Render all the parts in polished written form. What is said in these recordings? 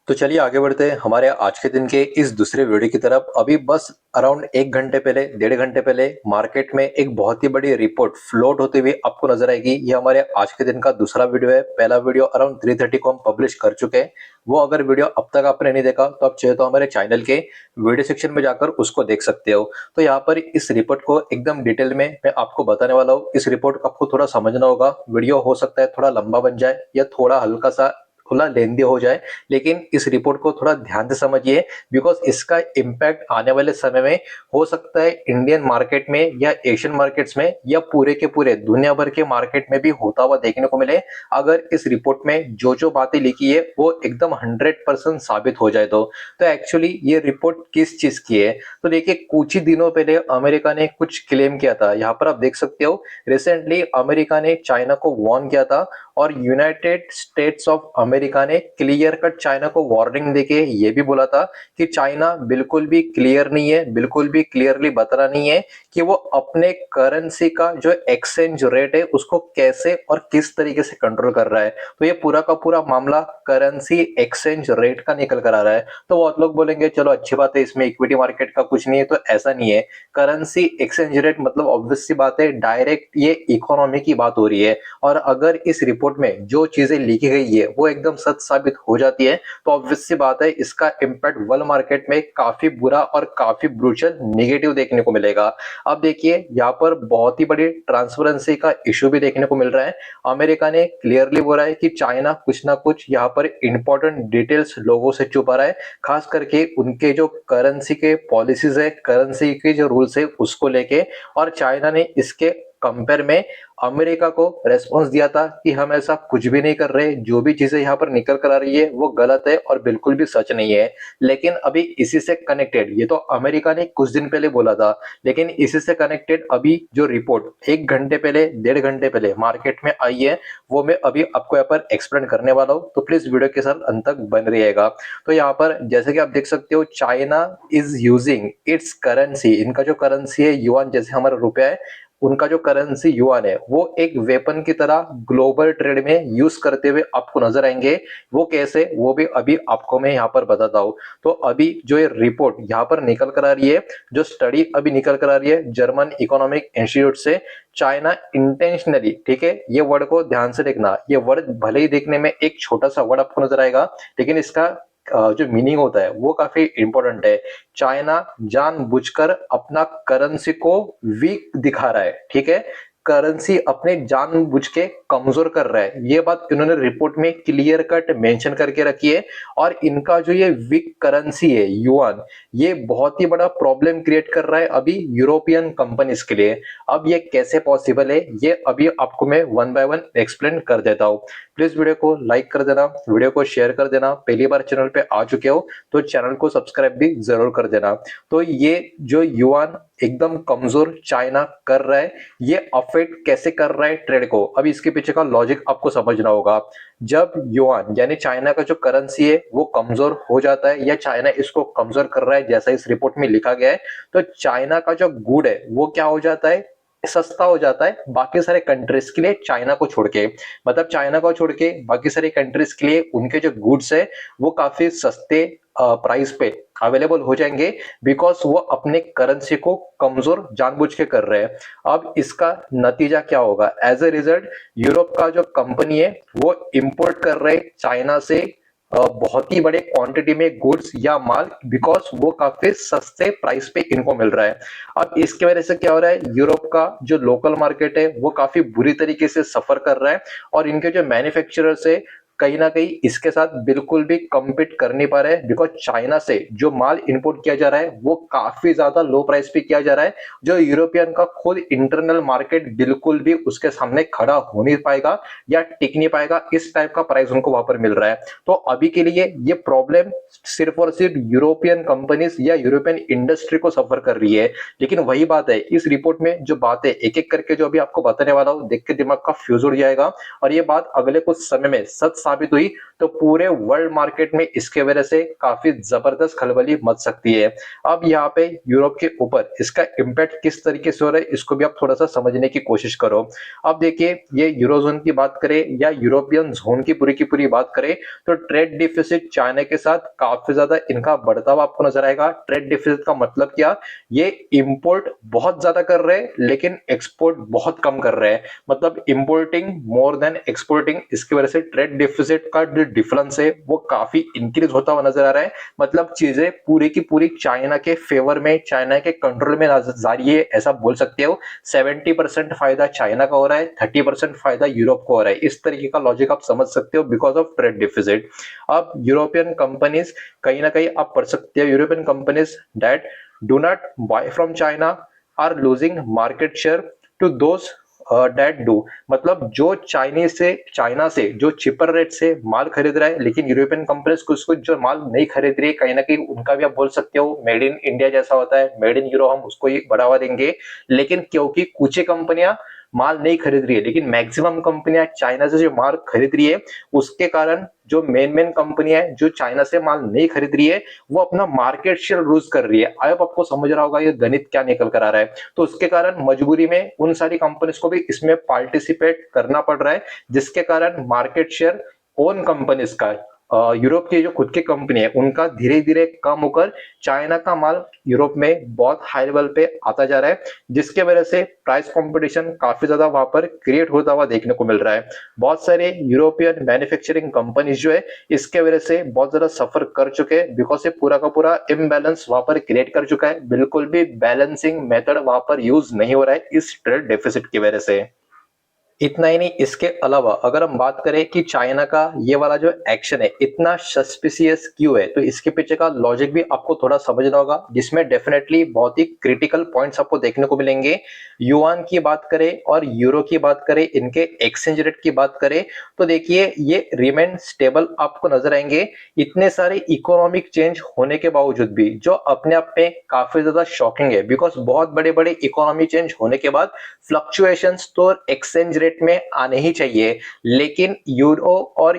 तो चलिए आगे बढ़ते हैं हमारे आज के दिन के इस दूसरे वीडियो की तरफ। अभी बस अराउंड 1 घंटे पहले, डेढ़ घंटे पहले मार्केट में एक बहुत ही बड़ी रिपोर्ट फ्लोट होती हुई आपको नजर आएगी। ये हमारे आज के दिन का दूसरा वीडियो है। पहला वीडियो अराउंड 3:30 को हम पब्लिश कर चुके हैं। वो अगर वीडियो अब तक आपने नहीं देखा तो आप चाहे तो हमारे चैनल के वीडियो सेक्शन में जाकर उसको देख सकते हो। तो यहाँ पर इस रिपोर्ट को एकदम डिटेल में मैं आपको बताने वाला हूँ। इस रिपोर्ट को आपको थोड़ा समझना होगा। वीडियो हो सकता है थोड़ा लंबा बन जाए या थोड़ा लेंदी हो जाए, लेकिन इस रिपोर्ट को थोड़ा ध्यान से समझिए, बिकॉज इसका इम्पैक्ट आने वाले समय में हो सकता है इंडियन मार्केट में या एशियन मार्केट्स में या पूरे के पूरे दुनिया भर के मार्केट में भी होता हुआ देखने को मिले। अगर इस रिपोर्ट में जो जो बातें लिखी है वो एकदम 100% साबित हो जाए तो एक्चुअली ये रिपोर्ट किस चीज की है। तो देखिए, कुछ ही दिनों पहले अमेरिका ने कुछ क्लेम किया था। यहाँ पर आप देख सकते हो, रिसेंटली अमेरिका ने चाइना को वार्न किया था और यूनाइटेड स्टेट्स ऑफ अमेरिका ने क्लियर कट चाइना को वार्निंग देके ये भी बोला था कि चाइना बिल्कुल भी क्लियर नहीं है, बिल्कुल भी क्लियरली बता रहा नहीं है कि वो अपने करेंसी का जो एक्सचेंज रेट है उसको कैसे और किस तरीके से कंट्रोल कर रहा है। तो ये पूरा का पूरा मामला करेंसी एक्सचेंज रेट का निकल कर आ रहा है। तो बहुत लोग बोलेंगे चलो अच्छी बात है, इसमें इक्विटी मार्केट का कुछ नहीं है। तो ऐसा नहीं है। करेंसी एक्सचेंज रेट मतलब ऑब्वियस सी बात है, डायरेक्ट ये इकोनॉमी की बात हो रही है। और अगर इस रिपोर्ट में जो चीजें लिखी गई है वो एकदम सच साबित हो जाती है तो ऑब्वियस सी बात है इसका इम्पैक्ट वर्ल्ड मार्केट में काफी बुरा और काफी ब्रूचल नेगेटिव देखने को मिलेगा। अब देखिए, यहाँ पर बहुत ही बड़ी ट्रांसपेरेंसी का इशू भी देखने को मिल रहा है। अमेरिका ने क्लियरली बोला है कि चाइना कुछ ना कुछ यहाँ पर इंपॉर्टेंट डिटेल्स लोगों से छुपा रहा है, खास करके उनके जो करेंसी के पॉलिसीज है, करेंसी के जो रूल्स है उसको लेके। और चाइना ने इसके कंपेयर में अमेरिका को रेस्पॉन्स दिया था कि हम ऐसा कुछ भी नहीं कर रहे, जो भी चीजें यहाँ पर निकल कर आ रही है वो गलत है और बिल्कुल भी सच नहीं है। लेकिन अभी इसी से कनेक्टेड, ये तो अमेरिका ने कुछ दिन पहले बोला था, लेकिन इसी से कनेक्टेड अभी जो रिपोर्ट 1 घंटे पहले, डेढ़ घंटे पहले मार्केट में आई है वो मैं अभी आपको यहाँ पर एक्सप्लेन करने वाला हूँ। तो प्लीज वीडियो के साथ अंत तक बन रहिएगा। तो यहाँ पर जैसे कि आप देख सकते हो, China is using its currency, इनका जो करेंसी है युआन, जैसे हमारा रुपया है, उनका जो करेंसी युआन है वो एक वेपन की तरह ग्लोबल ट्रेड में यूज करते हुए आपको नजर आएंगे। वो कैसे, वो भी अभी आपको मैं यहाँ पर बताता हूँ। तो अभी जो ये रिपोर्ट यहाँ पर निकल कर आ रही है, जो स्टडी अभी निकल कर आ रही है जर्मन इकोनॉमिक इंस्टीट्यूट से, चाइना इंटेंशनली, ठीक है, ये वर्ड को ध्यान से देखना, ये वर्ड भले ही देखने में एक छोटा सा वर्ड आपको नजर आएगा, लेकिन इसका जो मीनिंग होता है वो काफी इंपॉर्टेंट है। चाइना जानबूझकर अपना करेंसी को वीक दिखा रहा है, ठीक है, करेंसी अपने जानबूझ के कमजोर कर रहा है। ये बात इन्होंने रिपोर्ट में क्लियर कट मेंशन करके रखी है। और इनका जो ये वीक करेंसी है युआन, ये बहुत ही बड़ा प्रॉब्लम क्रिएट कर रहा है अभी यूरोपियन कंपनीज के लिए। अब ये कैसे पॉसिबल है ये अभी आपको मैं वन बाय वन एक्सप्लेन कर देता हूँ। प्लीज वीडियो को लाइक कर देना, वीडियो को शेयर कर देना, पहली बार चैनल पे आ चुके हो तो चैनल को सब्सक्राइब भी जरूर कर देना। तो ये जो युआन एकदम कमजोर चाइना कर रहा है, ये अफेक्ट कैसे कर रहा है ट्रेड को, अभी इसके पीछे का लॉजिक आपको समझना होगा। जब युआन यानी चाइना का जो करेंसी है वो कमजोर हो जाता है या चाइना इसको कमजोर कर रहा है जैसा इस रिपोर्ट में लिखा गया है, तो चाइना का जो गुड है वो क्या हो जाता है, सस्ता हो जाता है बाकी सारे कंट्रीज के लिए, चाइना को छोड़ के। मतलब चाइना को छोड़ के बाकी सारे कंट्रीज के लिए उनके जो गुड्स है वो काफी सस्ते प्राइस पे अवेलेबल हो जाएंगे, बिकॉज वो अपने करेंसी को कमजोर जानबूझ के कर रहे हैं। अब इसका नतीजा क्या होगा, एज ए रिजल्ट यूरोप का जो कंपनी है वो इंपोर्ट कर रहे चाइना से बहुत ही बड़े क्वांटिटी में गुड्स या माल, बिकॉज वो काफी सस्ते प्राइस पे इनको मिल रहा है। अब इसकी वजह से क्या हो रहा है, यूरोप का जो लोकल मार्केट है वो काफी बुरी तरीके से सफर कर रहा है। और इनके जो मैन्युफैक्चरर्स है कहीं ना कहीं इसके साथ बिल्कुल भी कम्पीट कर नहीं पा रहे हैं, बिकॉज चाइना से जो माल इंपोर्ट किया जा रहा है वो काफी ज्यादा लो प्राइस पे किया जा रहा है, जो यूरोपियन का खुद इंटरनल मार्केट बिल्कुल भी उसके सामने खड़ा हो नहीं पाएगा या टिक नहीं पाएगा। इस टाइप का प्राइस उनको वहां पर मिल रहा है। तो अभी के लिए ये प्रॉब्लम सिर्फ और सिर्फ यूरोपियन कंपनीज या यूरोपियन इंडस्ट्री को सफर कर रही है। लेकिन वही बात है, इस रिपोर्ट में जो बातें एक एक करके जो अभी आपको बताने वाला हूं, देख के दिमाग का फ्यूज उड़ जाएगा। और ये बात अगले कुछ समय में सच साबित हुई तो पूरे वर्ल्ड मार्केट में इसके वजह से काफी जबरदस्त खलबली मच सकती है। अब यहाँ पे यूरोप के ऊपर इसका इम्पैक्ट किस तरीके से हो रहा है इसको भी आप थोड़ा सा समझने की कोशिश करो। अब देखिए, ये यूरोजोन की बात करें या यूरोपियन जोन की पूरी बात करें तो ट्रेड डिफिसिट चाइना के साथ काफी ज्यादा इनका बढ़ता हुआ आपको नजर आएगा। ट्रेड डिफिसिट का मतलब क्या, ये इंपोर्ट बहुत ज्यादा कर रहे हैं लेकिन एक्सपोर्ट बहुत कम कर रहे हैं, मतलब इंपोर्टिंग मोर देन एक्सपोर्टिंग। इसकी वजह से ट्रेड डिफिसिट का जो डिफरेंस है वो काफी इंक्रीज होता हुआ नजर आ रहा है। मतलब चीजें पूरी की पूरी चाइना के फेवर में, चाइना के कंट्रोल में जा रही है, ऐसा बोल सकते हो। 70% फायदा चाइना का हो रहा है, 30% फायदा यूरोप को हो रहा है। इस तरीके का लॉजिक आप समझ सकते हो बिकॉज ऑफ ट्रेड डिफिसिट। अब यूरोपियन कंपनीज कहीं ना कहीं आप पढ़ सकते हो, European companies that do not buy from China are losing market share to those that do. मतलब जो चाइना से जो चिपर रेट से माल खरीद रहा है लेकिन यूरोपियन कंपनीज कुछ कुछ जो माल नहीं खरीद रही है, कहीं ना कहीं उनका भी आप बोल सकते हो मेड इन इंडिया जैसा होता है, मेड इन यूरो, हम उसको ही बढ़ावा देंगे। लेकिन क्योंकि कुछ कंपनियां माल नहीं खरीद रही है लेकिन मैक्सिमम कंपनियां चाइना से जो माल खरीद रही है, उसके कारण जो मेन कंपनियां है जो चाइना से माल नहीं खरीद रही है वो अपना मार्केट शेयर लूज कर रही है। अब आपको समझ रहा होगा ये गणित क्या निकल कर आ रहा है। तो उसके कारण मजबूरी में उन सारी कंपनीज को भी इसमें पार्टिसिपेट करना पड़ रहा है, जिसके कारण मार्केट शेयर ओन कंपनीज का, यूरोप की जो खुद की कंपनी है उनका धीरे धीरे कम होकर चाइना का माल यूरोप में बहुत हाई लेवल पे आता जा रहा है, जिसके वजह से प्राइस कंपटीशन काफी ज्यादा वहां पर क्रिएट होता हुआ देखने को मिल रहा है। बहुत सारे यूरोपियन मैन्युफैक्चरिंग कंपनीज जो है इसके वजह से बहुत ज्यादा सफर कर चुके हैं बिकॉज से पूरा का पूरा इम्बैलेंस वहां पर क्रिएट कर चुका है। बिल्कुल भी बैलेंसिंग मेथड वहां पर यूज नहीं हो रहा है इस ट्रेड डेफिसिट की वजह से। इतना ही नहीं, इसके अलावा अगर हम बात करें कि चाइना का ये वाला जो एक्शन है इतना सस्पिशियस क्यों है, तो इसके पीछे का लॉजिक भी आपको थोड़ा समझना होगा, जिसमें डेफिनेटली बहुत ही क्रिटिकल पॉइंट्स आपको देखने को मिलेंगे। युआन की बात करें और यूरो की बात करें, इनके एक्सचेंज रेट की बात करें तो देखिए ये रिमेन स्टेबल आपको नजर आएंगे। इतने सारे इकोनॉमिक चेंज होने के बावजूद भी, जो अपने आप में काफी ज्यादा शॉकिंग है बिकॉज बहुत बड़े बड़े इकोनॉमी चेंज होने के बाद फ्लक्चुएशंस तो एक्सचेंज रेट में आने ही चाहिए, लेकिन यूरो और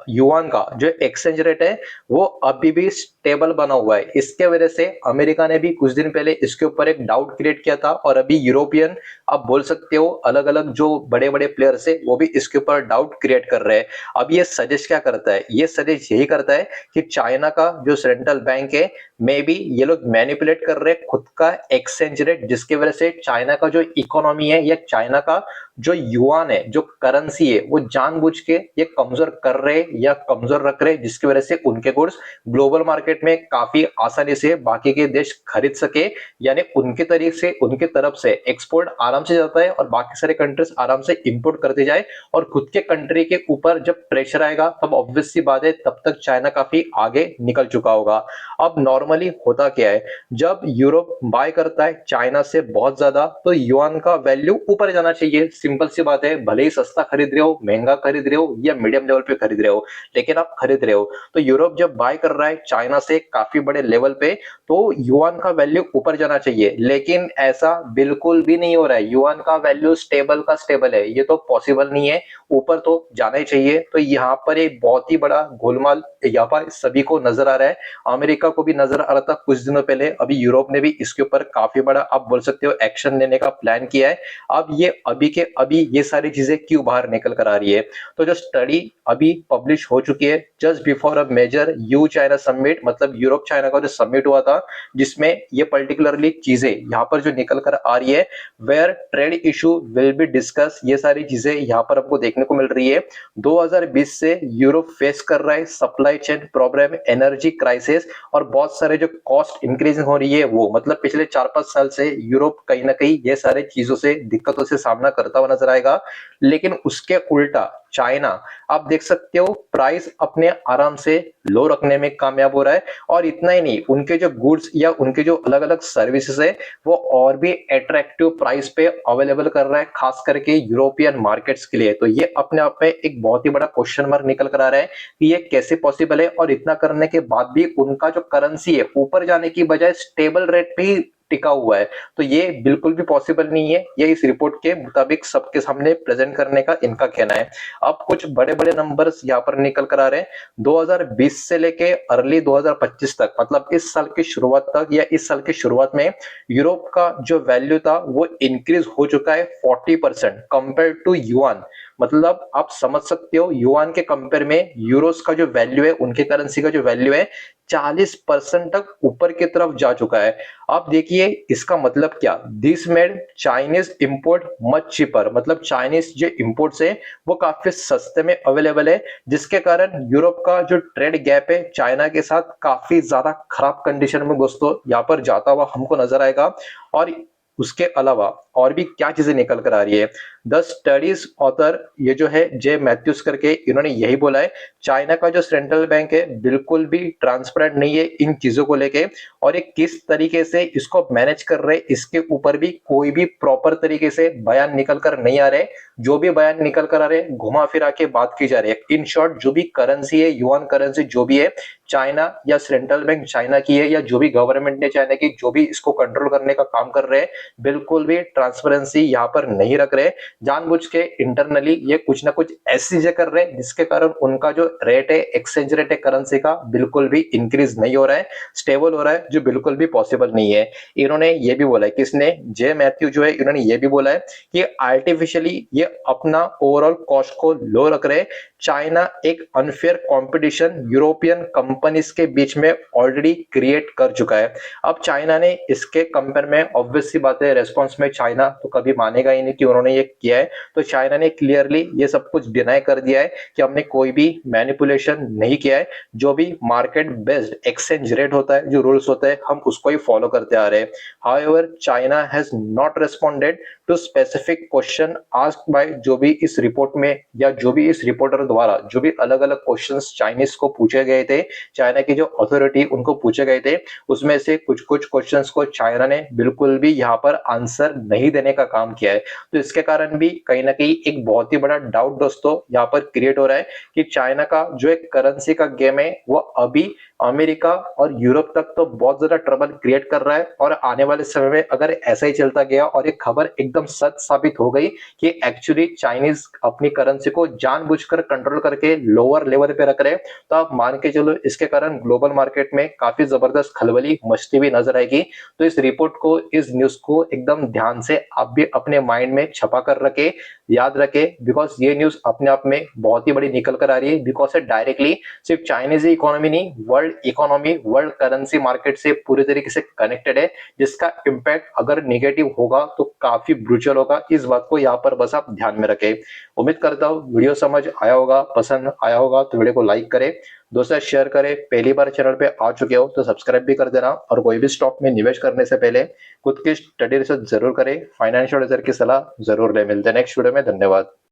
युआन का जो एक्सचेंज रेट है वो अभी भी स्टेबल बना हुआ है। इसके वजह से अमेरिका ने भी कुछ दिन पहले इसके ऊपर एक डाउट क्रिएट किया था और अभी यूरोपियन, आप बोल सकते हो अलग अलग जो बड़े बड़े प्लेयर्स है वो भी इसके ऊपर डाउट क्रिएट कर रहे हैं। अब ये सजेस्ट क्या करता है, ये सजेस्ट यही करता है कि चाइना का जो सेंट्रल बैंक है मे बी ये लोग मैनिपुलेट कर रहे हैं खुद का एक्सचेंज रेट, जिसकी वजह से चाइना का जो इकोनॉमी है या चाइना का जो युआन है, जो करेंसी है, वो जानबूझ के ये कमजोर कर रहे या कमजोर रख रहे, जिसकी वजह से उनके गुड्स ग्लोबल मार्केट में काफी आसानी से बाकी के देश खरीद सके, यानी उनके तरीके से उनके तरफ से एक्सपोर्ट आराम से जाता है और बाकी सारे कंट्रीज आराम से इंपोर्ट करते जाए। और खुद के कंट्री के ऊपर जब प्रेशर आएगा तब ऑब्वियस सी बात है तब तक चाइना काफी आगे निकल चुका होगा। अब नॉर्मली होता क्या है, जब यूरोप बाय करता है चाइना से बहुत ज्यादा तो युआन का वैल्यू ऊपर जाना चाहिए। सिंपल सी बात है, भले ही सस्ता खरीद रहे हो, महंगा खरीद रहे हो या मीडियम लेवल पे खरीद रहे हो, लेकिन आप खरीद रहे हो। तो यूरोप जब बाय कर रहा है चाइना से काफी बड़े लेवल पे तो युआन का वैल्यू ऊपर जाना चाहिए, लेकिन ऐसा बिल्कुल भी नहीं हो रहा है। युआन का वैल्यू स्टेबल का स्टेबल है, ये तो पॉसिबल नहीं है, ऊपर तो जाना ही चाहिए। तो यहाँ पर एक बहुत ही बड़ा गोलमाल यहाँ पर सभी को नजर आ रहा है, अमेरिका को भी नजर आ रहा था कुछ दिनों पहले, अभी यूरोप ने भी इसके ऊपर काफी बड़ा आप बोल सकते हो एक्शन लेने का प्लान किया है। अब ये अभी के अभी ये सारी चीजें क्यों बाहर निकल कर आ रही है, तो जो स्टडी अभी पब्लिश हो चुकी है just before a major EU China summit, मतलब यूरोप चाइना का जो समिट हुआ था जिसमें ये पर्टिकुलरली चीजें यहाँ पर जो निकल कर आ रही है, where trade issue will be discuss, ये सारी चीजें यहाँ पर आपको देखने को मिल रही है। 2020 से यूरोप फेस कर रहा है supply chain problem, energy crisis और बहुत सारे जो कॉस्ट इंक्रीजिंग हो रही है वो, मतलब पिछले 4-5 साल से यूरोप कहीं ना कहीं ये सारे चीजों से दिक्कतों से सामना करता हुआ नजर आएगा। लेकिन उसके उल्टा चाइना, आप देख सकते हो प्राइस अपने आराम से लो रखने में कामयाब हो रहा है। और इतना ही नहीं, उनके जो गुड्स या उनके जो अलग अलग सर्विसेज है वो और भी अट्रैक्टिव प्राइस पे अवेलेबल कर रहा है, खास करके यूरोपियन मार्केट्स के लिए। तो ये अपने आप में एक बहुत ही बड़ा क्वेश्चन मार्क निकल कर आ रहा है कि ये कैसे पॉसिबल है, और इतना करने के बाद भी उनका जो करेंसी है ऊपर जाने की बजाय स्टेबल रेट पे ही टिका हुआ है। तो ये बिल्कुल भी पॉसिबल नहीं है, ये इस रिपोर्ट के मुताबिक सबके सामने प्रेजेंट करने का इनका कहना है। अब कुछ बड़े-बड़े नंबर्स यहाँ पर निकल कर आ रहे हैं। 2020 से लेके अर्ली 2025 तक, मतलब इस साल की शुरुआत तक या इस साल की शुरुआत में यूरोप का जो वैल्यू था वो इंक्रीज हो चुका है 40% कंपेयर टू युआन। मतलब आप समझ सकते हो युआन के कंपेयर में यूरोस का जो वैल्यू है, उनके करेंसी का जो वैल्यू है 40% तक ऊपर की तरफ जा चुका है। आप देखिए इसका मतलब क्या, this made Chinese import much cheaper, मतलब चाइनीज जो इंपोर्ट्स है वो काफी सस्ते में अवेलेबल है, जिसके कारण यूरोप का जो ट्रेड गैप है चाइना के साथ काफी ज्यादा खराब कंडीशन में दोस्तों यहाँ पर जाता हुआ हमको नजर आएगा। और उसके अलावा और भी क्या चीजें निकल कर आ रही है, द स्टडीज ऑथर ये जो है जे मैथ्यूज करके, इन्होंने यही बोला है चाइना का जो सेंट्रल बैंक है बिल्कुल भी ट्रांसपेरेंट नहीं है इन चीजों को लेके, और ये किस तरीके से इसको मैनेज कर रहे इसके ऊपर भी कोई भी प्रॉपर तरीके से बयान निकल कर नहीं आ रहे। जो भी बयान निकल कर आ रहे घुमा फिरा के बात की जा रही है। इन शॉर्ट जो भी करेंसी है, युआन करेंसी जो भी है चाइना या सेंट्रल बैंक चाइना की है, या जो भी गवर्नमेंट ने चाइना की जो भी इसको कंट्रोल करने का काम कर रहे हैं, बिल्कुल भी ट्रांसपेरेंसी यहाँ पर नहीं रख रहे। जानबूझ के इंटरनली ये कुछ ना कुछ ऐसी चीजें कर रहे हैं जिसके कारण उनका जो रेट है, एक्सचेंज रेट है करेंसी का, बिल्कुल भी इंक्रीज नहीं हो रहा है, स्टेबल हो रहा है, जो बिल्कुल भी पॉसिबल नहीं है। इन्होंने ये भी बोला है, किसने, जे मैथ्यू जो है, इन्होंने ये भी बोला है कि आर्टिफिशियली ये अपना ओवरऑल कॉस्ट को लो रख रहे। चाइना एक अनफेयर कंपटीशन यूरोपियन कंपनीज के बीच में ऑलरेडी क्रिएट कर चुका है। अब चाइना ने इसके कंपेयर में ऑब्वियस सी बात है, रेस्पॉन्स में चाइना तो कभी मानेगा ही नहीं कि उन्होंने ये किया है। तो चाइना ने क्लियरली ये सब कुछ डिनाई कर दिया है कि हमने कोई भी मैनिपुलेशन नहीं किया है। जो भी मार्केट बेस्ड एक्सचेंज रेट होता है, जो रूल्स होते हैं, हम उसको ही फॉलो करते आ रहे हैं। However China has not responded to specific question asked by, जो भी इस रिपोर्ट में या जो भी इस रिपोर्टर द्वारा जो भी अलग अलग क्वेश्चंस चाइनीज को पूछे गए थे, चाइना की जो अथॉरिटी उनको पूछे गए थे, उसमें से कुछ कुछ क्वेश्चंस को चाइना ने बिल्कुल भी यहाँ पर आंसर नहीं देने का काम किया है। तो इसके कारण भी कहीं ना कहीं एक बहुत ही बड़ा डाउट दोस्तों यहाँ पर क्रिएट हो रहा है कि चाइना का जो एक करेंसी का गेम है वो अभी अमेरिका और यूरोप तक तो बहुत ज्यादा ट्रबल क्रिएट कर रहा है। और आने वाले समय में अगर ऐसा ही चलता गया और ये खबर एकदम सच साबित हो गई कि एक्चुअली चाइनीज अपनी करेंसी को जानबूझकर कंट्रोल करके लोअर लेवल पे रख रहे हैं, तो आप मान के चलो इसके कारण ग्लोबल मार्केट में काफी जबरदस्त खलबली मचती हुई नजर आएगी। तो इस रिपोर्ट को, इस न्यूज को एकदम ध्यान से आप भी अपने माइंड में छपा कर रखे, याद रखे, बिकॉज ये न्यूज अपने आप में बहुत ही बड़ी निकल कर आ रही है। बिकॉज से डायरेक्टली सिर्फ चाइनीज इकोनॉमी नहीं, world economy, world currency market से पूरी तरीके से कनेक्टेड है, जिसका इम्पैक्ट अगर निगेटिव होगा तो काफी ब्रूचल होगा। इस बात को यहाँ पर बस आप ध्यान में रखें। उम्मीद करता हूँ वीडियो समझ आया होगा, पसंद आया होगा तो वीडियो को लाइक करें, दोस्तों शेयर करें। पहली बार चैनल पे आ चुके हो तो सब्सक्राइब भी कर देना, और कोई भी स्टॉक में निवेश करने से पहले खुद की स्टडी रिसर्च जरूर करें, फाइनेंशियल एडवाइजर की सलाह जरूर ले। मिलते हैं नेक्स्ट वीडियो में, धन्यवाद।